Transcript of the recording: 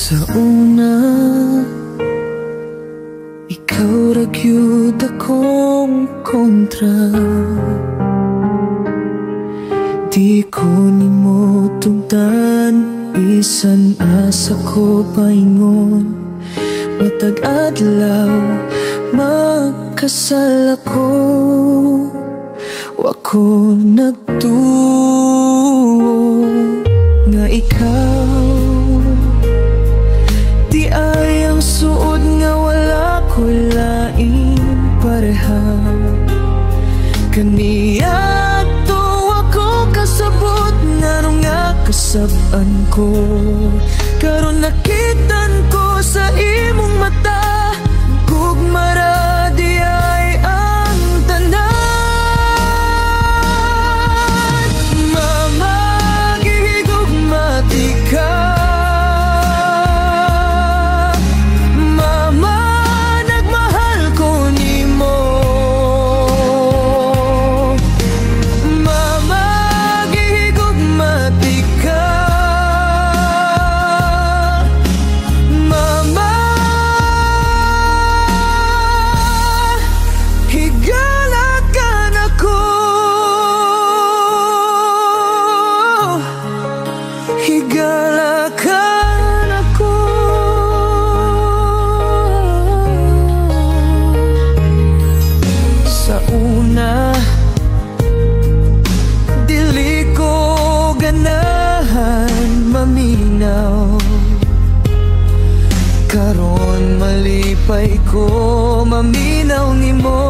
Sa una, ikaw ragyud akong kontra. Di ko nimo tugtan, bisan asa ko paingon. Matag adlaw, magkasal ako. Wako nagtuo nga ikaw di ay ang suod nga wala ko laing pareha. Kaniya to ako kasabot nga nung nga kasab-an ko. Karon nakitan ko sa imong mata, gugmara di ay ang tanan. Mama, gihigugmati ka. Mama, nagmahal ko nimo. Mama, gihigugmati ka. Mama, higalakan ako. Higalakan ako. Sa una, dili ko ganahan maminaw. Karon malipay ko maminaw nimo.